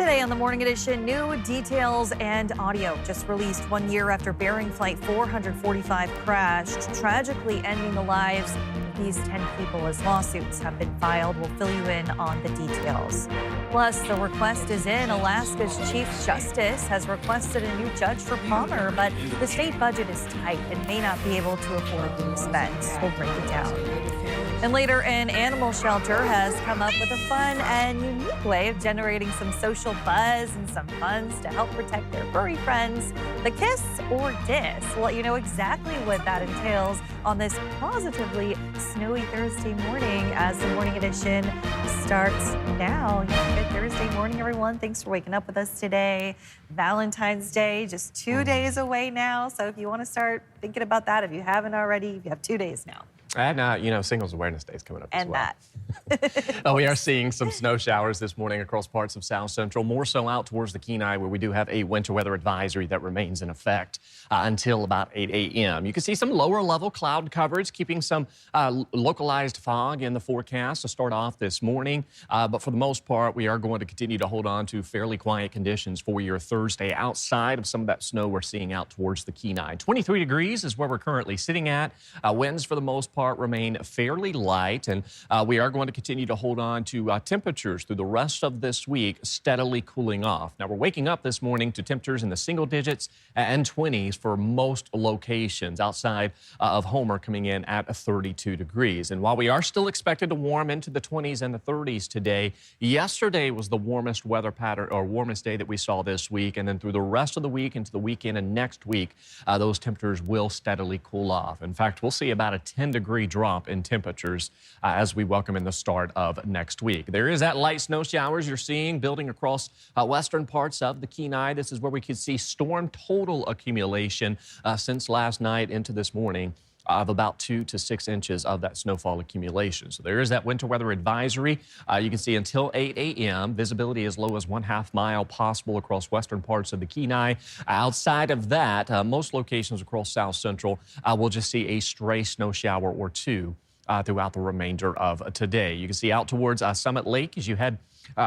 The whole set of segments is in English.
Today on the Morning Edition, new details and audio just released 1 year after Bering Flight 445 crashed, tragically ending the lives of these 10 people as lawsuits have been filed. We'll fill you in on the details. Plus, the request is in. Alaska's Chief Justice has requested a new judge for Palmer, but the state budget is tight and may not be able to afford the expense. We'll break it down. And later, an animal shelter has come up with a fun and unique way of generating some social buzz and some funds to help protect their furry friends. The kiss or diss. We'll let you know exactly what that entails on this positively snowy Thursday morning as the Morning Edition starts now. Good Thursday morning, everyone. Thanks for waking up with us today. Valentine's Day, just 2 days away now. So if you want to start thinking about that, if you haven't already, you have 2 days now. And, Singles Awareness Day is coming up as well. And that. We are seeing some snow showers this morning across parts of South Central, more so out towards the Kenai, where we do have a winter weather advisory that remains in effect until about 8 a.m. You can see some lower level cloud coverage, keeping some localized fog in the forecast to start off this morning. But for the most part, we are going to continue to hold on to fairly quiet conditions for your Thursday outside of some of that snow we're seeing out towards the Kenai. 23 degrees is where we're currently sitting at. Winds for the most part remain fairly light, and we are going to continue to hold on to temperatures through the rest of this week, steadily cooling off. Now, we're waking up this morning to temperatures in the single digits and 20s for most locations outside of Homer, coming in at 32 degrees. And while we are still expected to warm into the 20s and the 30s today, yesterday was the warmest weather pattern or warmest day that we saw this week. And then through the rest of the week into the weekend and next week, those temperatures will steadily cool off. In fact, we'll see about a 10-degree drop in temperatures as we welcome in the start of next week. There is that light snow showers you're seeing building across western parts of the Kenai. This is where we could see storm total accumulation since last night into this morning of about 2 to 6 inches of that snowfall accumulation. So there is that winter weather advisory. You can see until 8 a.m. visibility as low as 1/2 mile possible across western parts of the Kenai. Outside of that, most locations across South Central will just see a stray snow shower or two throughout the remainder of today. You can see out towards Summit Lake as you head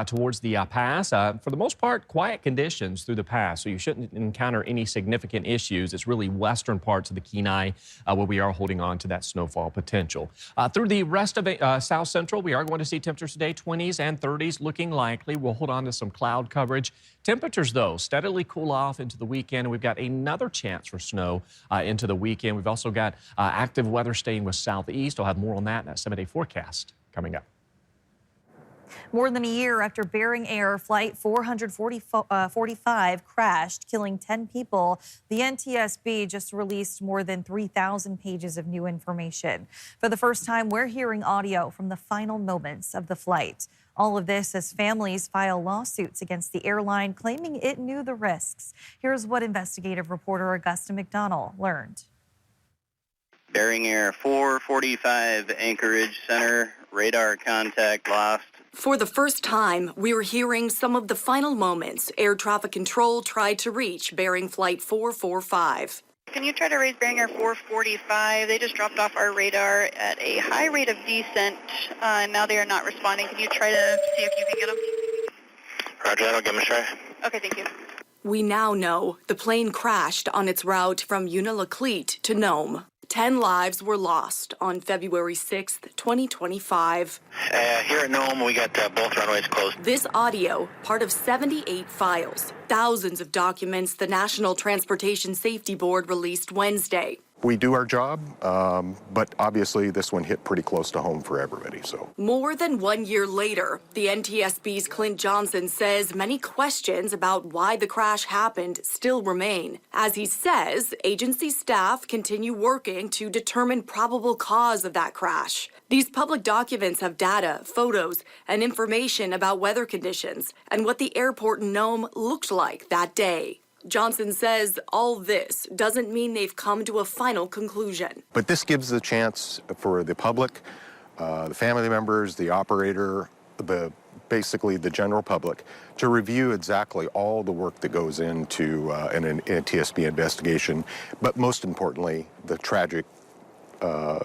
towards the pass. For the most part, quiet conditions through the pass, so you shouldn't encounter any significant issues. It's really western parts of the Kenai where we are holding on to that snowfall potential. Through the rest of South Central, we are going to see temperatures today, 20s and 30s looking likely. We'll hold on to some cloud coverage. Temperatures, though, steadily cool off into the weekend. We've got another chance for snow into the weekend. We've also got active weather staying with southeast. I'll have more on that in that 7-day forecast coming up. More than a year after Bering Air Flight 445 crashed, killing 10 people, the NTSB just released more than 3,000 pages of new information. For the first time, we're hearing audio from the final moments of the flight. All of this as families file lawsuits against the airline, claiming it knew the risks. Here's what investigative reporter Augusta McDonald learned. Bering Air 445 Anchorage Center, radar contact lost. For the first time, we were hearing some of the final moments air traffic control tried to reach Bering Flight 445. Can you try to raise Bering Air 445? They just dropped off our radar at a high rate of descent, and now they are not responding. Can you try to see if you can get them? Roger that, I'll give them a try. Okay, thank you. We now know the plane crashed on its route from Unalakleet to Nome. 10 lives were lost on February 6th, 2025. Here at Nome, we got both runways closed. This audio, part of 78 files, thousands of documents the National Transportation Safety Board released Wednesday. We do our job, but obviously this one hit pretty close to home for everybody. So more than 1 year later, the NTSB's Clint Johnson says many questions about why the crash happened still remain. As he says, agency staff continue working to determine probable cause of that crash. These public documents have data, photos, and information about weather conditions and what the airport in Nome looked like that day. Johnson says all this doesn't mean they've come to a final conclusion. But this gives the chance for the public, the family members, the operator, basically the general public, to review exactly all the work that goes into an NTSB investigation, but most importantly, the tragic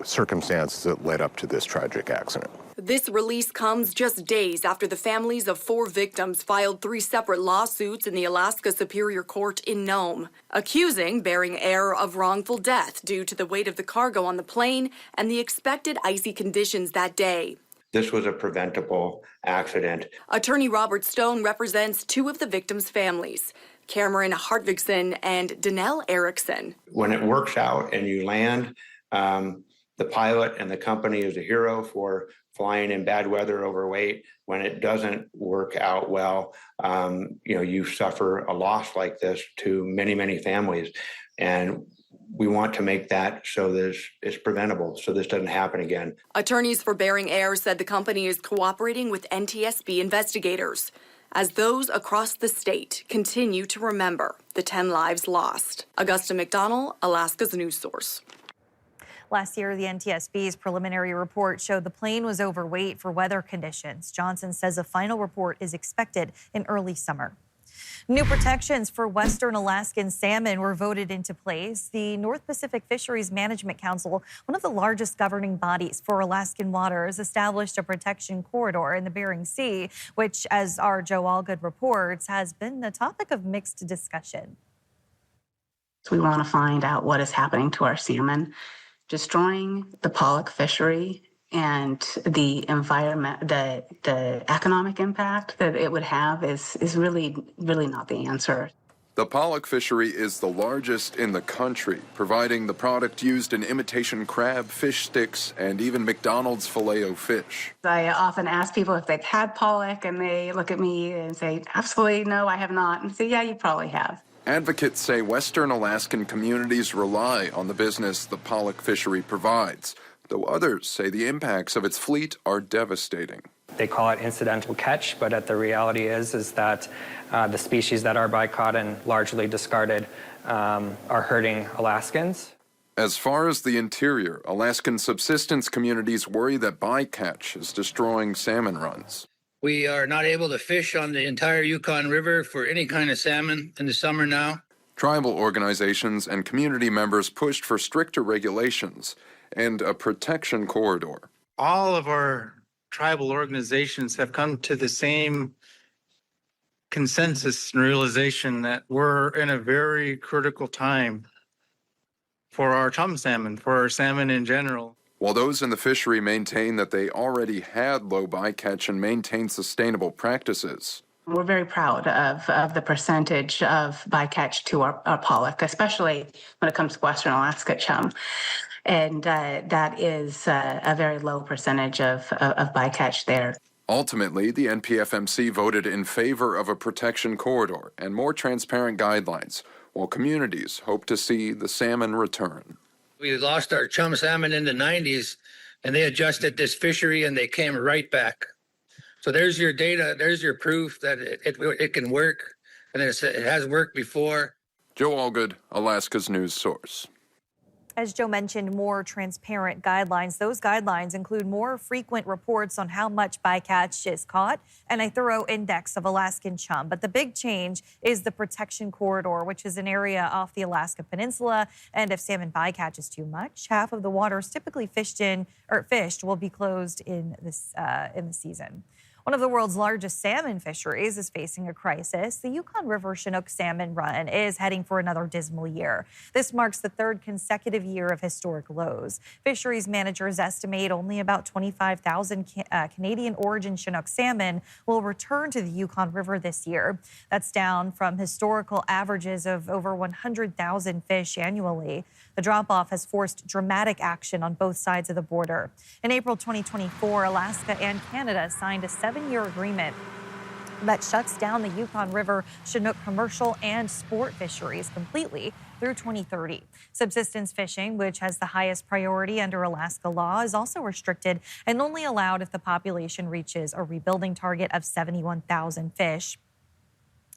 circumstances that led up to this tragic accident. This release comes just days after the families of 4 victims filed 3 separate lawsuits in the Alaska Superior Court in Nome, accusing Bering Air of wrongful death due to the weight of the cargo on the plane and the expected icy conditions that day. This was a preventable accident. Attorney Robert Stone represents 2 of the victims' families, Cameron Hartvigsen and Danelle Erickson. When it works out and you land, the pilot and the company is a hero for flying in bad weather overweight. When it doesn't work out well, you suffer a loss like this to many, many families. And we want to make that so this is preventable, so this doesn't happen again. Attorneys for Bering Air said the company is cooperating with NTSB investigators as those across the state continue to remember the 10 lives lost. Augusta McDonald, Alaska's news source. Last year, the NTSB's preliminary report showed the plane was overweight for weather conditions. Johnson says a final report is expected in early summer. New protections for Western Alaskan salmon were voted into place. The North Pacific Fisheries Management Council, one of the largest governing bodies for Alaskan waters, established a protection corridor in the Bering Sea, which, as our Joe Allgood reports, has been the topic of mixed discussion. We want to find out what is happening to our salmon. Destroying the pollock fishery and the environment, the economic impact that it would have is really not the answer. The pollock fishery is the largest in the country, providing the product used in imitation crab, fish sticks, and even McDonald's Filet-O-Fish. I often ask people if they've had pollock, and they look at me and say, absolutely no, I have not. And I say, yeah, you probably have. Advocates say Western Alaskan communities rely on the business the pollock fishery provides, though others say the impacts of its fleet are devastating. They call it incidental catch, but the reality is that the species that are bycaught and largely discarded are hurting Alaskans. As far as the interior, Alaskan subsistence communities worry that bycatch is destroying salmon runs. We are not able to fish on the entire Yukon River for any kind of salmon in the summer now. Tribal organizations and community members pushed for stricter regulations and a protection corridor. All of our tribal organizations have come to the same consensus and realization that we're in a very critical time for our chum salmon, for our salmon in general. While those in the fishery maintain that they already had low bycatch and maintain sustainable practices. We're very proud of the percentage of bycatch to our pollock, especially when it comes to Western Alaska chum. And that is a very low percentage of bycatch there. Ultimately, the NPFMC voted in favor of a protection corridor and more transparent guidelines, while communities hope to see the salmon return. We lost our chum salmon in the 90s, and they adjusted this fishery, and they came right back. So there's your data. There's your proof that it can work, and it has worked before. Joe Allgood, Alaska's news source. As Joe mentioned, more transparent guidelines. Those guidelines include more frequent reports on how much bycatch is caught and a thorough index of Alaskan chum. But the big change is the protection corridor, which is an area off the Alaska Peninsula. And if salmon bycatch is too much, half of the waters typically fished will be closed in the season. One of the world's largest salmon fisheries is facing a crisis. The Yukon River Chinook salmon run is heading for another dismal year. This marks the 3rd consecutive year of historic lows. Fisheries managers estimate only about 25,000 Canadian origin Chinook salmon will return to the Yukon River this year. That's down from historical averages of over 100,000 fish annually. The drop-off has forced dramatic action on both sides of the border. In April 2024, Alaska and Canada signed a 7-year agreement that shuts down the Yukon River Chinook commercial and sport fisheries completely through 2030. Subsistence fishing, which has the highest priority under Alaska law, is also restricted and only allowed if the population reaches a rebuilding target of 71,000 fish.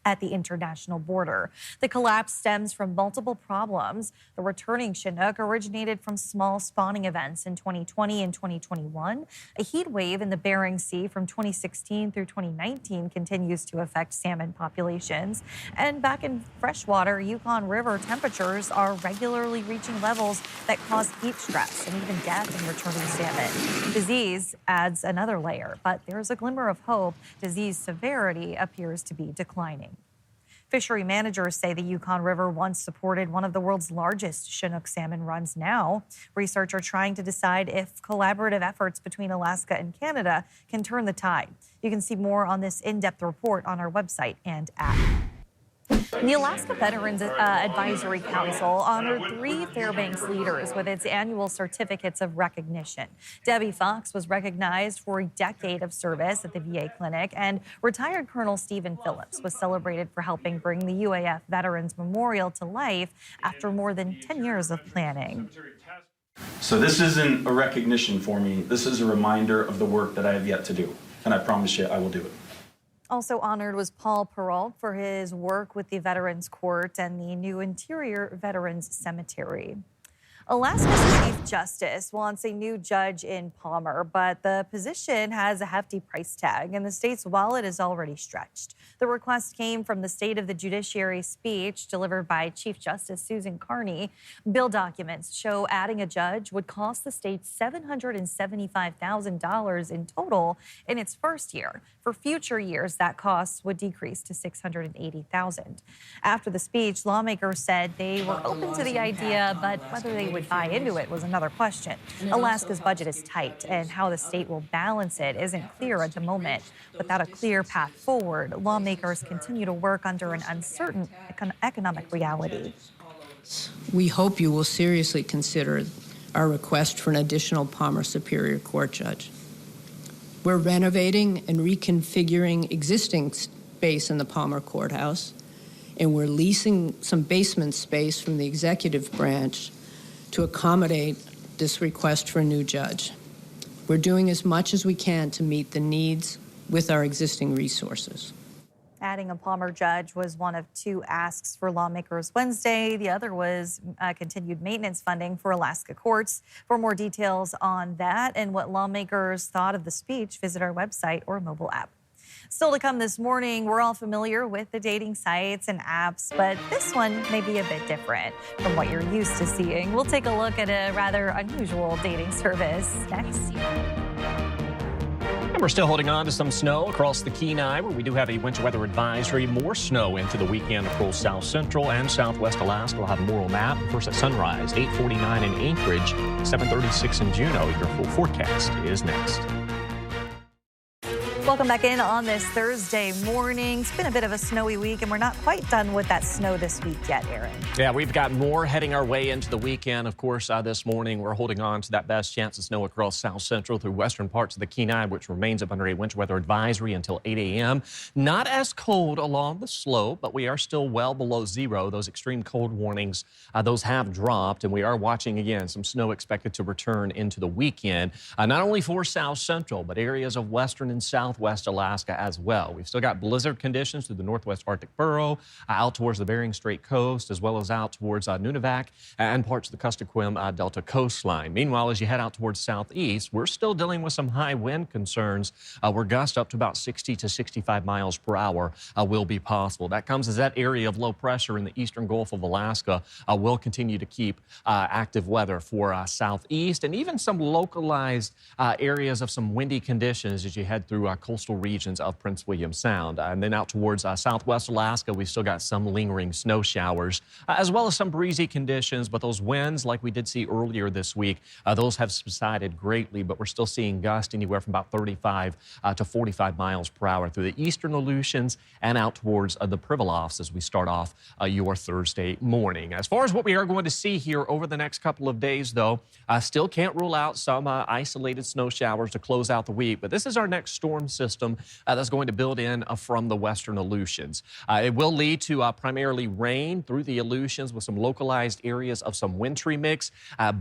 at the international border. The collapse stems from multiple problems. The returning Chinook originated from small spawning events in 2020 and 2021. A heat wave in the Bering Sea from 2016 through 2019 continues to affect salmon populations. And back in freshwater, Yukon River temperatures are regularly reaching levels that cause heat stress and even death in returning salmon. Disease adds another layer, but there's a glimmer of hope. Disease severity appears to be declining. Fishery managers say the Yukon River once supported one of the world's largest Chinook salmon runs. Now, researchers are trying to decide if collaborative efforts between Alaska and Canada can turn the tide. You can see more on this in-depth report on our website and app. The Alaska Veterans Advisory Council honored 3 Fairbanks leaders with its annual certificates of recognition. Debbie Fox was recognized for a decade of service at the VA clinic, and retired Colonel Stephen Phillips was celebrated for helping bring the UAF Veterans Memorial to life after more than 10 years of planning. So this isn't a recognition for me. This is a reminder of the work that I have yet to do, and I promise you I will do it. Also honored was Paul Perrault for his work with the Veterans Court and the new Interior Veterans Cemetery. Alaska's Chief Justice wants a new judge in Palmer, but the position has a hefty price tag, and the state's wallet is already stretched. The request came from the State of the Judiciary speech delivered by Chief Justice Susan Carney. Bill documents show adding a judge would cost the state $775,000 in total in its first year. For future years, that cost would decrease to $680,000. After the speech, lawmakers said they were open to the idea, but whether they would buy into it was another question. Alaska's budget is tight, and how the state will balance it isn't clear at the moment. Without a clear path forward, lawmakers continue to work under an uncertain economic reality. We hope you will seriously consider our request for an additional Palmer Superior Court judge. We're renovating and reconfiguring existing space in the Palmer Courthouse, and we're leasing some basement space from the executive branch to accommodate this request for a new judge. We're doing as much as we can to meet the needs with our existing resources. Adding a Palmer judge was one of 2 asks for lawmakers Wednesday. The other was continued maintenance funding for Alaska courts. For more details on that and what lawmakers thought of the speech, visit our website or mobile app. Still to come this morning, we're all familiar with the dating sites and apps, but this one may be a bit different from what you're used to seeing. We'll take a look at a rather unusual dating service next. And we're still holding on to some snow across the Kenai, where we do have a winter weather advisory. More snow into the weekend across South Central and Southwest Alaska. We'll have more on that. First at sunrise, 8:49 in Anchorage, 7:36 in Juneau. Your full forecast is next. Welcome back in on this Thursday morning. It's been a bit of a snowy week, and we're not quite done with that snow this week yet, Aaron. Yeah, we've got more heading our way into the weekend. Of course, this morning we're holding on to that best chance of snow across South Central through western parts of the Kenai, which remains up under a winter weather advisory until 8 a.m. Not as cold along the slope, but we are still well below zero. Those extreme cold warnings, those have dropped, and we are watching again some snow expected to return into the weekend, not only for South Central, but areas of western and southwest Alaska as well. We've still got blizzard conditions through the northwest Arctic Borough, out towards the Bering Strait coast, as well as out towards Nunivak and parts of the Kuskokwim Delta coastline. Meanwhile, as you head out towards southeast, we're still dealing with some high wind concerns, where gusts up to about 60 to 65 miles per hour will be possible. That comes as that area of low pressure in the eastern Gulf of Alaska will continue to keep active weather for southeast, and even some localized areas of some windy conditions as you head through coastal regions of Prince William Sound. And then out towards southwest Alaska, we've still got some lingering snow showers, as well as some breezy conditions. But those winds, like we did see earlier this week, those have subsided greatly, but we're still seeing gusts anywhere from about 35 to 45 miles per hour through the eastern Aleutians and out towards the Pribilofs as we start off your Thursday morning. As far as what we are going to see here over the next couple of days, though, still can't rule out some isolated snow showers to close out the week. But this is our next storm system that's going to build in from the western Aleutians. It will lead to primarily rain through the Aleutians with some localized areas of some wintry mix.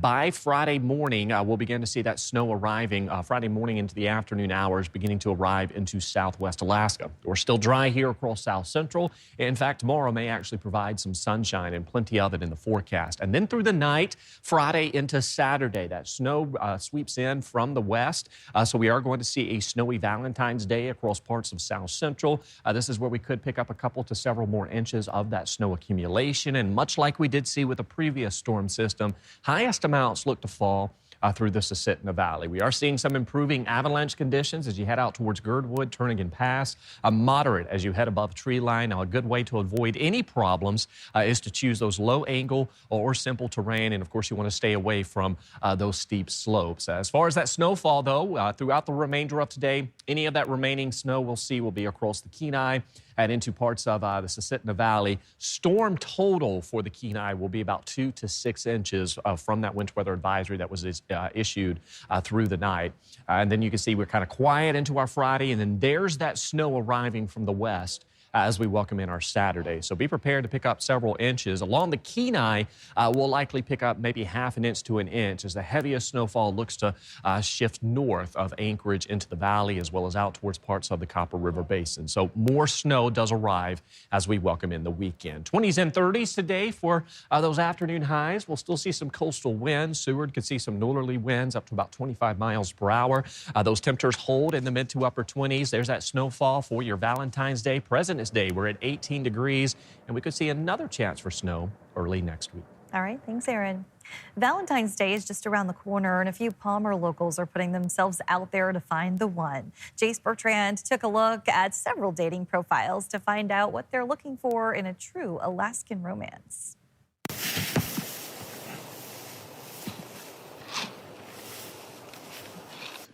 By Friday morning, we'll begin to see that snow arriving Friday morning into the afternoon hours, beginning to arrive into southwest Alaska. We're still dry here across south central. In fact, tomorrow may actually provide some sunshine and plenty of it in the forecast. And then through the night, Friday into Saturday, that snow sweeps in from the west. So we are going to see a snowy Valentine's Day across parts of south central. This is where we could pick up a couple to several more inches of that snow accumulation. And much like we did see with the previous storm system, highest amounts look to fall through the Susitna Valley. We are seeing some improving avalanche conditions as you head out towards Girdwood, Turnagain Pass. Moderate as you head above tree line. Now, a good way to avoid any problems is to choose those low angle or simple terrain. And of course, you want to stay away from those steep slopes. As far as that snowfall, though, throughout the remainder of today, any of that remaining snow we'll see will be across the Kenai and into parts of the Susitna Valley. Storm total for the Kenai will be about 2 to 6 inches from that winter weather advisory that was issued through the night. And then you can see we're kind of quiet into our Friday, and then there's that snow arriving from the west as we welcome in our Saturday. So be prepared to pick up several inches. Along the Kenai, we'll likely pick up maybe ½ an inch to an inch as the heaviest snowfall looks to shift north of Anchorage into the valley as well as out towards parts of the Copper River Basin. So more snow does arrive as we welcome in the weekend. 20s and 30s today for those afternoon highs. We'll still see some coastal winds. Seward could see some northerly winds up to about 25 miles per hour. Those temperatures hold in the mid to upper 20s. There's that snowfall for your Valentine's Day. President's Day, we're at 18 degrees, and we could see another chance for snow early next week. All right, thanks, Aaron. Valentine's Day is just around the corner, and a few Palmer locals are putting themselves out there to find the one. Jace Bertrand took a look at several dating profiles to find out what they're looking for in a true Alaskan romance.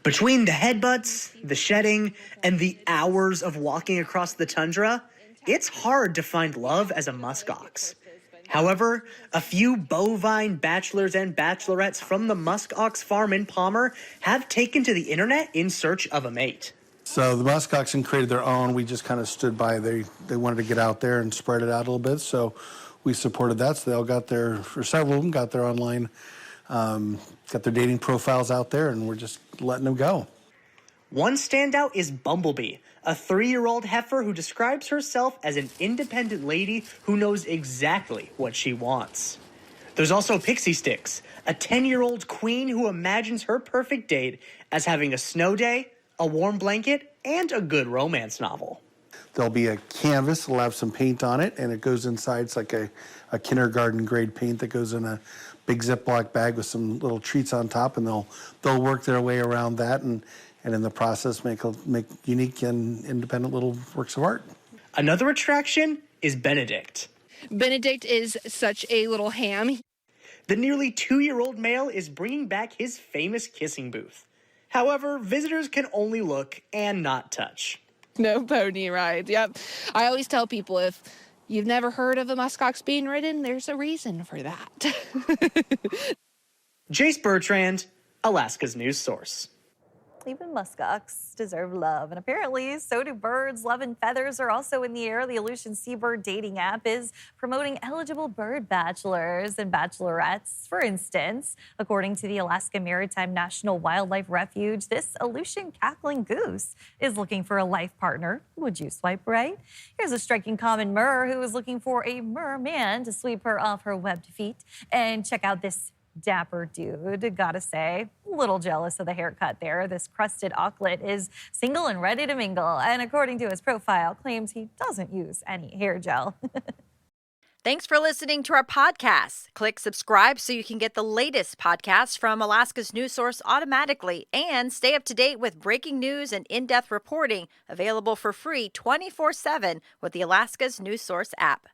Between the headbutts, the shedding, and the hours of walking across the tundra, it's hard to find love as a muskox. However, a few bovine bachelors and bachelorettes from the muskox farm in Palmer have taken to the internet in search of a mate. So the muskoxen created their own. We just kind of stood by. They wanted to get out there and spread it out a little bit, so we supported that. So they all got their, or several of them got their online, got their dating profiles out there, and we're just letting them go. One standout is Bumblebee, a 3-year-old heifer who describes herself as an independent lady who knows exactly what she wants. There's also Pixie Sticks, a 10-year-old queen who imagines her perfect date as having a snow day, a warm blanket, and a good romance novel. There'll be a canvas, it'll have some paint on it, and it goes inside. It's like a kindergarten grade paint that goes in a big Ziploc bag with some little treats on top, and they'll work their way around that and in the process make unique and independent little works of art. Another attraction is Benedict. Benedict is such a little ham. The nearly 2-year-old male is bringing back his famous kissing booth. However, visitors can only look and not touch. No pony rides, yep. I always tell people if you've never heard of a muskox being ridden, there's a reason for that. Jace Bertrand, Alaska's news source. Even muskox deserve love, and apparently so do birds. Love and feathers are also in the air. The Aleutian Seabird dating app is promoting eligible bird bachelors and bachelorettes. For instance, according to the Alaska Maritime National Wildlife Refuge, this Aleutian cackling goose is looking for a life partner. Would you swipe right? Here's a striking common murre who is looking for a merman to sweep her off her webbed feet. And check out this dapper dude, gotta say. A little jealous of the haircut there. This crusted auklet is single and ready to mingle, and according to his profile, claims he doesn't use any hair gel. Thanks for listening to our podcast. Click subscribe so you can get the latest podcasts from Alaska's news source automatically, and stay up to date with breaking news and in-depth reporting available for free 24/7 with the Alaska's news source app.